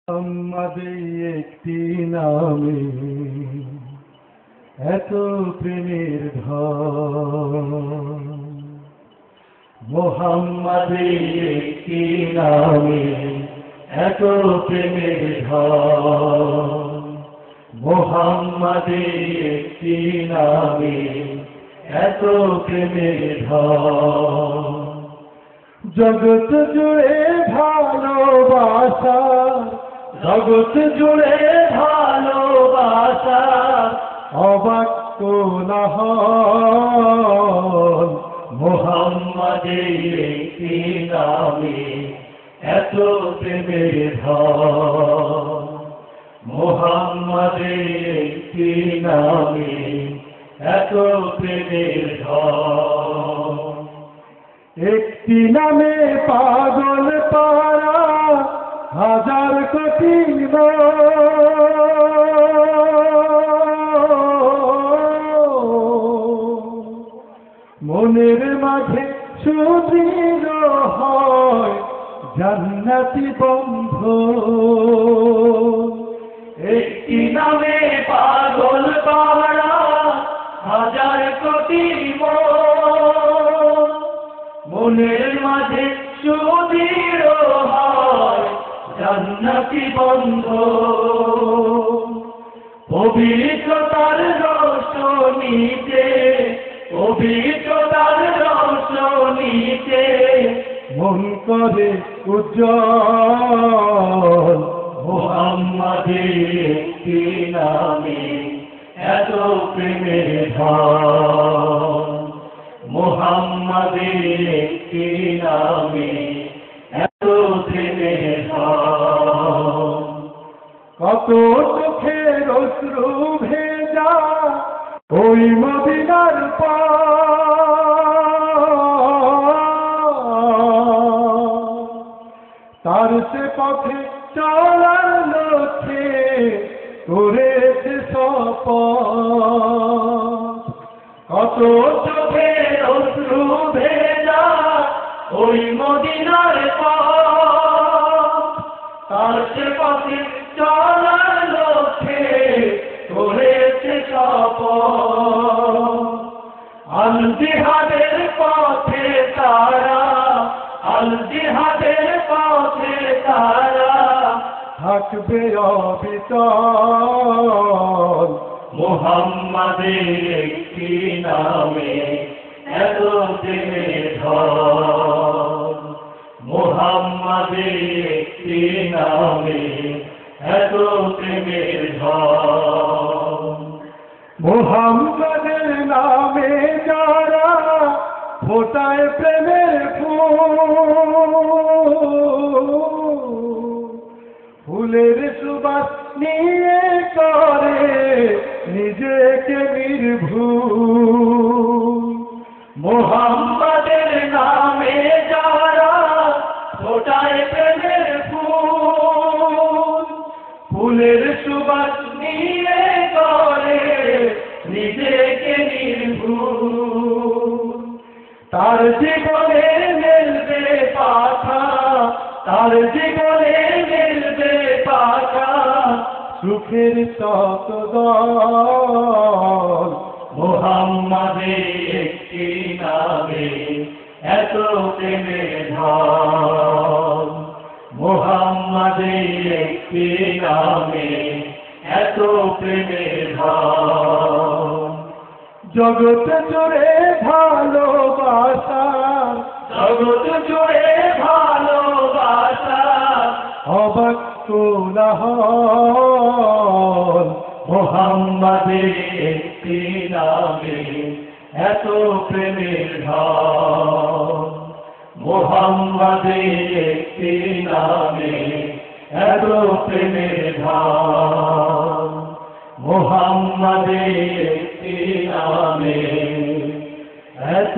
আমাদের একটি নামে এত প্রেমের ধন, মুহাম্মাদের একটি নামে এত প্রেমের ধন, মুহাম্মাদের একটি নামে এত প্রেমের ধন। জগৎ জুড়ে ভালোবাসা, জগৎ জুড়ে ভালোবাসা অবাক কোলাহল, মুহাম্মাদের একটি নামে এত প্রেমের ধন, মুহাম্মাদের একটি নামে এত প্রেমের ধন। একটি নামে পাগল পারা হাজার কোটি মনের মাঝে সুদৃঢ় হয় জান্নাতি বন্ধু। একটি নামে পাগল পারা হাজার কোটি মনের মাঝে সুদৃঢ় হয় জান্নাতি বন্ধু। পবিত্রতার রোশনীতে, পবিত্রতার রোশনীতে মন করে উজ্জ্বল, মুহাম্মাদের একটি নামে এত প্রেমের ধন, মুহাম্মাদের একটি নামে এত প্রেমের ধন। কত চোখের অশ্রু ভেজা ওই মদিনার তার সে পথে চলার লক্ষ্যে করেছে শপথ। কত চোখের অশ্রু ভেজা ওই মদিনার তার সে পথে চলার লক্ষ্যে করেছে শপথ। আল জিহাদের পথে তারা, আল জিহাদের পথে তারা থাকবে অবিচল, মুহাম্মাদের একটি নামে এত প্রেমের ধন, মুহাম্মাদের একটি নামে এত প্রেমের ধন। মুহাম্মাদের নামে যারা ফোটায় প্রেমের ফুল, ফুলের সুবাস নিয়ে করে নিজেকে নির্ভুল। মুহাম্মাদের নামে যারা ফোটায় প্রেমের ফুল, ফুলের সুবাস নিয়ে করে নিজেকে নির্ভুল। তার জীবনে মেলবে পাখা, তার জীবনে মেলবে পাখা সুখের শতদল, মুহাম্মাদের একটি নামে এত প্রেমের ধন, মুহাম্মাদের একটি নামে এত প্রেমের ধন। জগৎ জুড়ে ভালোবাসা, জগৎ জুড়ে ভালোবাসা অবাক কোলাহল, মুহাম্মাদের একটি নামে এত প্রেমের ধন, মুহাম্মাদের একটি নামে এত প্রেমের ধন, মুহাম্মাদের একটি নামে এত